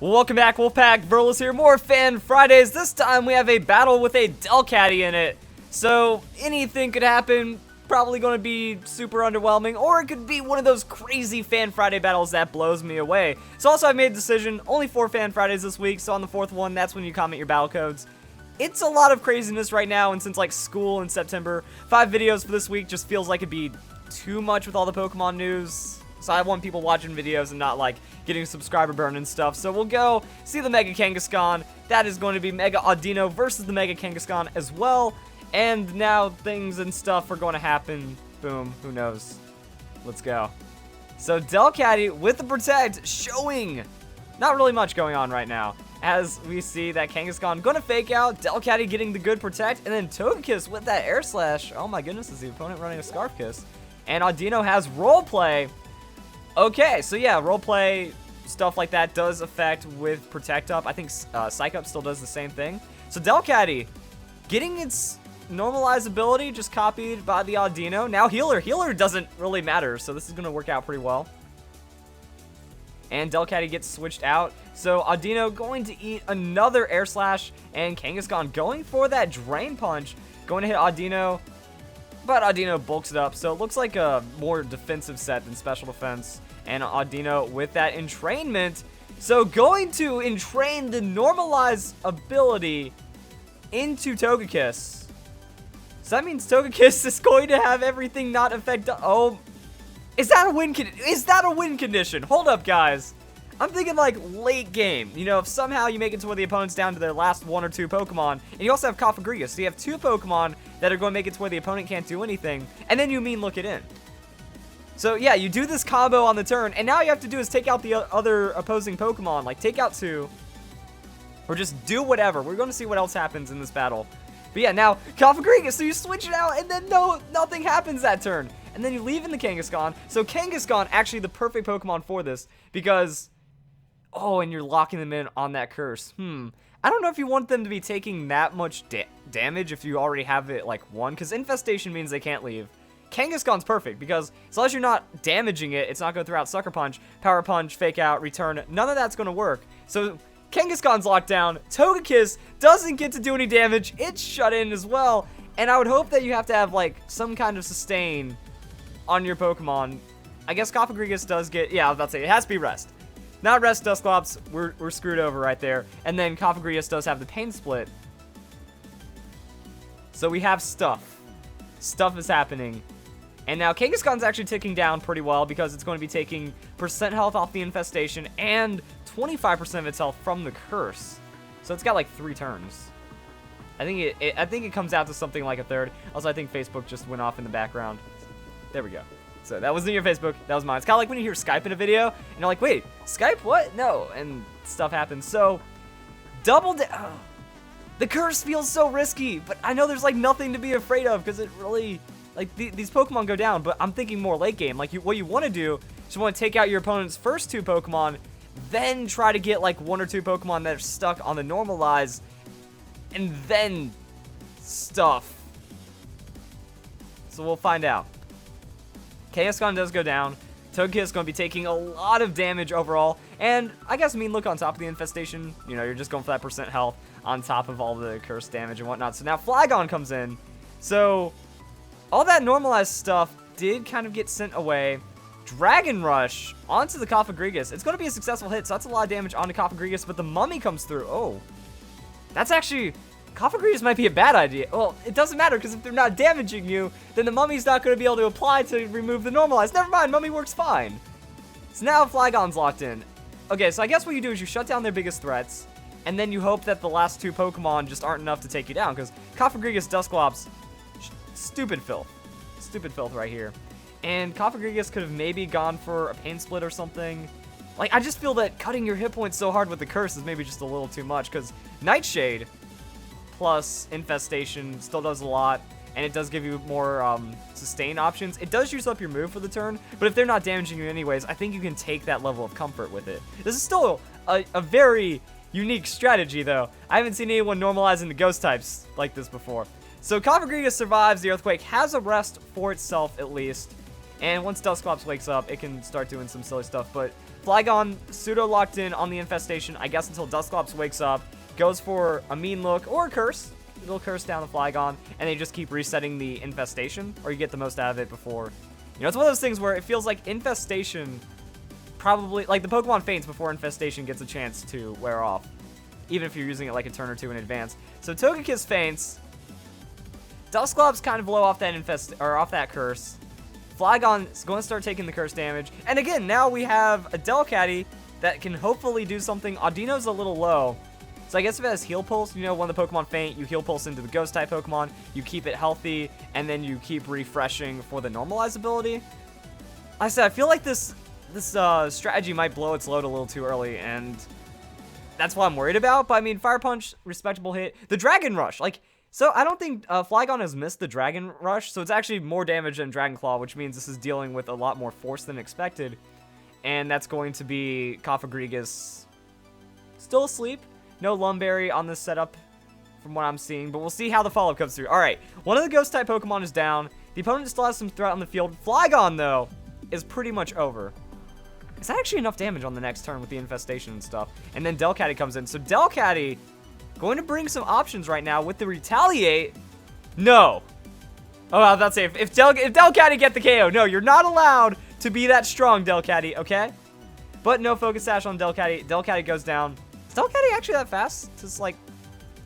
Welcome back, Wolfpack. Verlis here. More Fan Fridays. This time we have a battle with a Delcatty in it. So anything could happen. Probably going to be super underwhelming, or it could be one of those crazy Fan Friday battles that blows me away. So also I made a decision. Only 4 Fan Fridays this week. So on the 4th one, that's when you comment your battle codes. It's a lot of craziness right now, and since like school in September, 5 videos for this week just feels like it'd be too much with all the Pokemon news. So I want people watching videos and not like getting subscriber burn and stuff. So we'll go see the Mega Kangaskhan. That is going to be Mega Audino versus the Mega Kangaskhan as well. And now things and stuff are going to happen. Boom. Who knows? Let's go. So Delcatty with the Protect showing not really much going on right now. As we see that Kangaskhan going to fake out. Delcatty getting the good Protect. And then Togekiss with that Air Slash. Oh my goodness, is the opponent running a Scarf Kiss. And Audino has Roleplay. Okay, so yeah, roleplay, stuff like that does affect with Protect Up. I think Psych Up still does the same thing. So Delcatty getting its Normalize ability just copied by the Audino. Now Healer. Healer doesn't really matter, so this is going to work out pretty well. And Delcatty gets switched out. So Audino going to eat another Air Slash, and Kangaskhan going for that Drain Punch. Going to hit Audino. But Audino bulks it up, so it looks like a more defensive set than special defense. And Audino with that entrainment. So going to entrain the Normalize ability into Togekiss. So that means Togekiss is going to have everything not affect. Oh, is that a win? Is that a win condition? Hold up, guys. I'm thinking like late game. You know, if somehow you make it to where the opponent's down to their last 1 or 2 Pokemon, and you also have Cofagrigus, so you have 2 Pokemon that are going to make it to where the opponent can't do anything, and then you look it in. So yeah, you do this combo on the turn, and now all you have to do is take out the other opposing Pokemon, like take out 2, or just do whatever. We're going to see what else happens in this battle. But yeah, now Cofagrigus, so you switch it out, and then nothing happens that turn. And then you leave in the Kangaskhan. So Kangaskhan, actually the perfect Pokemon for this, because... Oh, and you're locking them in on that curse. I don't know if you want them to be taking that much damage if you already have it, like, 1. Because Infestation means they can't leave. Kangaskhan's perfect, because as long as you're not damaging it, it's not going to throw out Sucker Punch, Power Punch, Fake Out, Return. None of that's going to work. So Kangaskhan's locked down. Togekiss doesn't get to do any damage. It's shut in as well. And I would hope that you have to have, like, some kind of sustain on your Pokemon. I guess Cofagrigus does get... Yeah, I was about to say, it has to be Rest. Not Rest, Dusclops, we're screwed over right there. And then Cofagrigus does have the Pain Split. So we have stuff. Stuff is happening. And now Kangaskhan's actually ticking down pretty well because it's going to be taking percent health off the Infestation and 25% of its health from the Curse. So it's got like 3 turns. I think it comes out to something like a third. Also, I think Facebook just went off in the background. There we go. So that wasn't your Facebook, that was mine. It's kind of like when you hear Skype in a video, and you're like, wait, Skype, what? No, and stuff happens. So, the curse feels so risky, but I know there's like nothing to be afraid of, because it really, like, these Pokemon go down, but I'm thinking more late game. Like, what you want to do is you want to take out your opponent's first 2 Pokemon, then try to get like 1 or 2 Pokemon that are stuck on the Normalize, and then stuff. So we'll find out. Kangaskhan does go down. Togekiss is going to be taking a lot of damage overall. And I guess look on top of the Infestation. You know, you're just going for that percent health on top of all the curse damage and whatnot. So now Flygon comes in. So all that Normalized stuff did kind of get sent away. Dragon Rush onto the Cofagrigus. It's going to be a successful hit, so that's a lot of damage onto Cofagrigus. But the Mummy comes through. Oh, that's actually... Cofagrigus might be a bad idea. Well, it doesn't matter, because if they're not damaging you, then the Mummy's not going to be able to apply to remove the Normalize. Never mind, Mummy works fine. So now Flygon's locked in. Okay, so I guess what you do is you shut down their biggest threats, and then you hope that the last 2 Pokemon just aren't enough to take you down, because Cofagrigus, Dusclops, stupid Filth. Stupid Filth right here. And Cofagrigus could have maybe gone for a Pain Split or something. Like, I just feel that cutting your hit points so hard with the curse is maybe just a little too much, because Nightshade... plus Infestation still does a lot, and it does give you more sustain options. It does use up your move for the turn, but if they're not damaging you anyways, I think you can take that level of comfort with it. This is still a very unique strategy, though. I haven't seen anyone normalize into ghost types like this before. So Cofagrigus survives the Earthquake, has a rest for itself at least, and once Dusclops wakes up, it can start doing some silly stuff, but Flygon pseudo locked in on the infestation, I guess, until Dusclops wakes up, goes for a mean look or a curse. It'll curse down the Flygon, and they just keep resetting the infestation, or you get the most out of it before. You know, it's one of those things where it feels like infestation probably, like the Pokemon faints before infestation gets a chance to wear off, even if you're using it like a turn or two in advance. So Togekiss faints. Dusclops kind of blow off that off that curse. Flygon is going to start taking the curse damage. And again, now we have a Delcatty that can hopefully do something. Audino's a little low. So I guess if it has Heal Pulse, you know, when the Pokemon faint, you Heal Pulse into the Ghost-type Pokemon, you keep it healthy, and then you keep refreshing for the Normalize ability. Like I said, I feel like this strategy might blow its load a little too early, and that's what I'm worried about. But I mean, Fire Punch, respectable hit. The Dragon Rush, like, so I don't think Flygon has missed the Dragon Rush, so it's actually more damage than Dragon Claw, which means this is dealing with a lot more force than expected. And that's going to be Cofagrigus still asleep. No Lumberry on this setup from what I'm seeing, but we'll see how the follow-up comes through. All right, one of the Ghost-type Pokemon is down. The opponent still has some threat on the field. Flygon, though, is pretty much over. Is that actually enough damage on the next turn with the infestation and stuff? And then Delcatty comes in. So Delcatty going to bring some options right now with the Retaliate. No. Oh, I was about to say, if Delcatty get the KO, no, you're not allowed to be that strong, Delcatty, okay? But no Focus Sash on Delcatty. Delcatty goes down. Is Delcatty actually that fast to, like,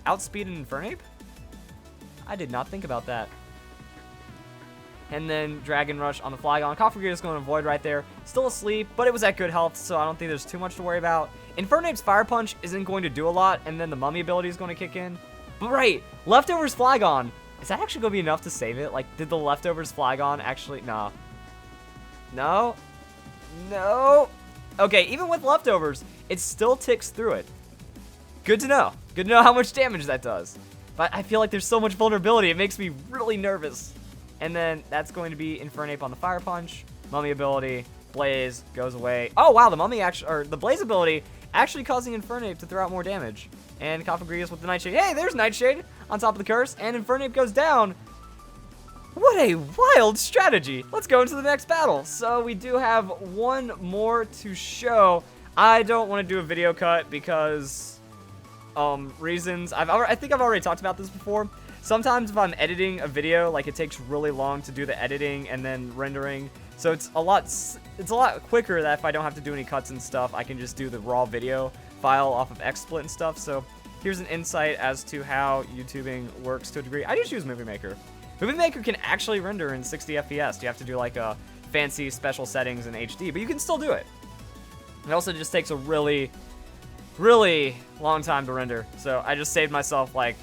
outspeed an Infernape? I did not think about that. And then Dragon Rush on the Flygon. Cofagrigus is going to avoid right there. Still asleep, but it was at good health, so I don't think there's too much to worry about. Infernape's Fire Punch isn't going to do a lot, and then the Mummy ability is going to kick in. But right, Leftovers Flygon. Is that actually going to be enough to save it? Like, did the Leftovers Flygon actually... No. No. No. Okay, even with Leftovers, it still ticks through it. Good to know. Good to know how much damage that does. But I feel like there's so much vulnerability, it makes me really nervous. And then that's going to be Infernape on the Fire Punch. Mummy ability, Blaze, goes away. Oh, wow, the Mummy actually, or the Blaze ability actually causing Infernape to throw out more damage. And Cofagrigus with the Nightshade. Hey, there's Nightshade on top of the curse, and Infernape goes down. What a wild strategy. Let's go into the next battle. So we do have one more to show. I don't want to do a video cut because reasons. I think I've already talked about this before. Sometimes if I'm editing a video, like, it takes really long to do the editing and then rendering. So it's a lot quicker that if I don't have to do any cuts and stuff, I can just do the raw video file off of XSplit and stuff. So here's an insight as to how YouTubing works to a degree. I just use Movie Maker. Movie Maker can actually render in 60 FPS. You have to do like a fancy special settings in HD, but you can still do it. It also just takes a really, really long time to render. So I just saved myself like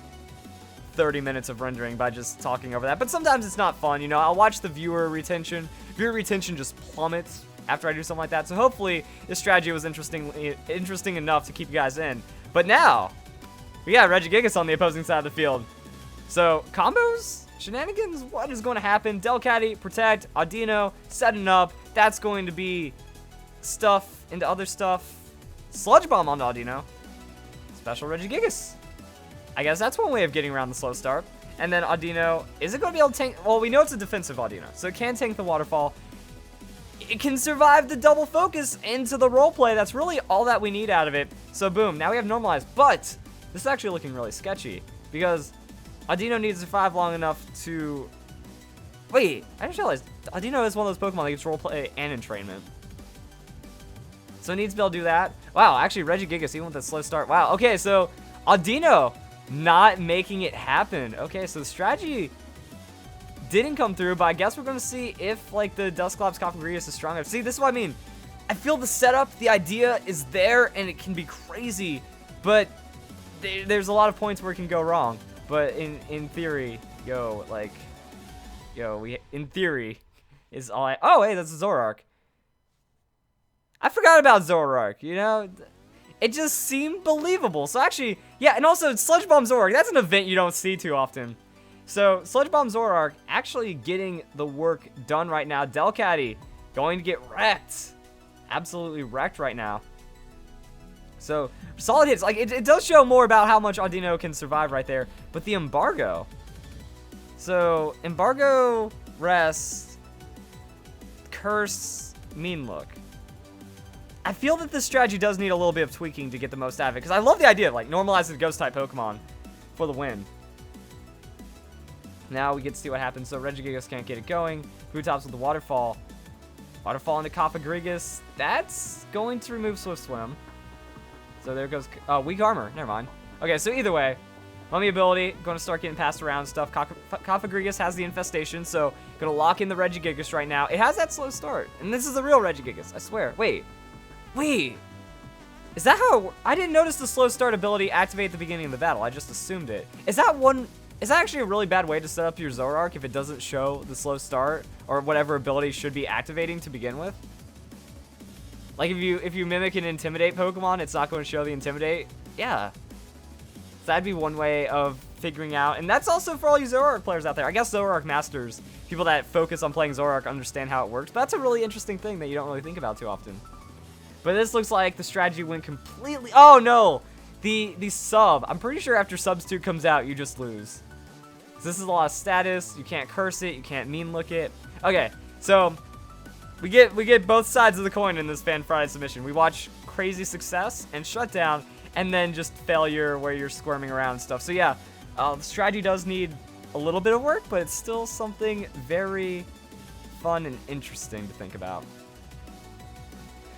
30 minutes of rendering by just talking over that. But sometimes it's not fun, you know. I'll watch the viewer retention. Viewer retention just plummets after I do something like that. So hopefully this strategy was interesting enough to keep you guys in. But now we got Regigigas on the opposing side of the field. So combos, shenanigans, what is going to happen? Delcatty, Protect, Audino, setting up. That's going to be stuff into other stuff. Sludge Bomb on Audino. Special Regigigas. I guess that's one way of getting around the slow start. And then Audino, is it going to be able to tank? Well, we know it's a defensive Audino, so it can tank the Waterfall. It can survive the double focus into the roleplay. That's really all that we need out of it. So boom, now we have Normalized. But this is actually looking really sketchy because Audino needs to survive long enough to... Wait, I just realized Audino is one of those Pokemon that gets roleplay and entrainment. So it needs to be able to do that. Wow, actually Regigigas, even with a slow start. Wow, okay, so Audino not making it happen. Okay, so the strategy didn't come through, but I guess we're going to see if, like, the Dusclops Cofagrigus is strong enough. See, this is what I mean. I feel the setup, the idea is there, and it can be crazy, but there's a lot of points where it can go wrong. But in theory, in theory is all I... Oh, hey, that's a Zoroark. I forgot about Zoroark, you know? It just seemed believable. So actually, yeah, and also Sludge Bomb Zoroark, that's an event you don't see too often. So Sludge Bomb Zoroark actually getting the work done right now. Delcatty going to get wrecked. Absolutely wrecked right now. So solid hits. Like, it does show more about how much Audino can survive right there. But the Embargo. So Embargo, Rest, Curse, Mean Look. I feel that this strategy does need a little bit of tweaking to get the most out of it, because I love the idea of, like, normalizing the ghost-type Pokemon for the win. Now we get to see what happens. So Regigigas can't get it going. Kabutops with the Waterfall. Waterfall into Cofagrigus. That's going to remove Swift Swim. So there goes... Weak Armor. Never mind. Okay, so either way, Mummy ability, going to start getting passed around and stuff. Cofagrigus has the Infestation, so going to lock in the Regigigas right now. It has that slow start, and this is the real Regigigas, I swear. Wait. Is that how it I didn't notice the slow start ability activate at the beginning of the battle. I just assumed it. Is that actually a really bad way to set up your Zoroark if it doesn't show the slow start or whatever ability should be activating to begin with? Like if you mimic an Intimidate Pokemon, it's not going to show the Intimidate? Yeah. So that'd be one way of figuring out. And that's also for all you Zoroark players out there. I guess Zoroark masters, people that focus on playing Zoroark understand how it works. But that's a really interesting thing that you don't really think about too often. But this looks like the strategy went completely... Oh, no! The sub. I'm pretty sure after subs 2 comes out, you just lose. This is a lot of status. You can't curse it. You can't mean look it. Okay, so we get both sides of the coin in this Fan Friday submission. We watch crazy success and shutdown, and then just failure where you're squirming around and stuff. So yeah, the strategy does need a little bit of work, but it's still something very fun and interesting to think about.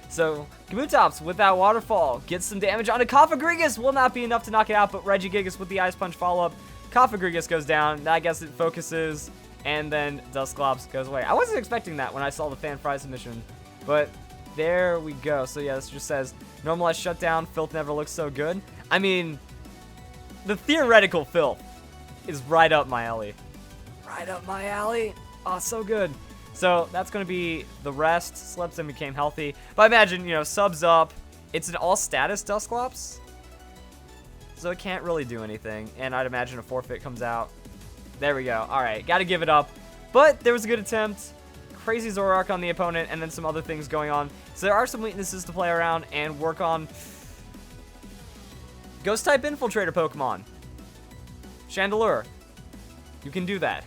So, Kabutops with that Waterfall gets some damage onto Cofagrigus. Will not be enough to knock it out, but Regigigas with the Ice Punch follow-up. Cofagrigus goes down. I guess it focuses, and then Dusclops goes away. I wasn't expecting that when I saw the Fan Fry submission, but there we go. So yeah, this just says, Normalize Shutdown, Filth never looks so good. I mean, the theoretical Filth is right up my alley. Right up my alley. Oh, so good. So that's going to be the rest. Slept and became healthy. But imagine, you know, subs up. It's an all-status Dusclops, so it can't really do anything. And I'd imagine a forfeit comes out. There we go. All right, got to give it up. But there was a good attempt. Crazy Zoroark on the opponent, and then some other things going on. So there are some weaknesses to play around and work on. Ghost-type Infiltrator Pokemon. Chandelure. You can do that.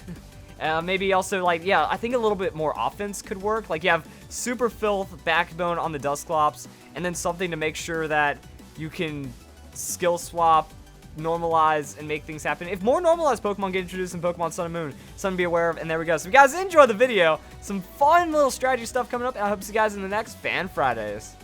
Maybe also, like, yeah, I think a little bit more offense could work. Like, you have Super Filth, Backbone on the Dusclops, and then something to make sure that you can skill swap, normalize, and make things happen. If more normalized Pokemon get introduced in Pokemon Sun and Moon, something to be aware of, and there we go. So if you guys enjoyed the video, some fun little strategy stuff coming up, and I hope to see you guys in the next Fan Fridays.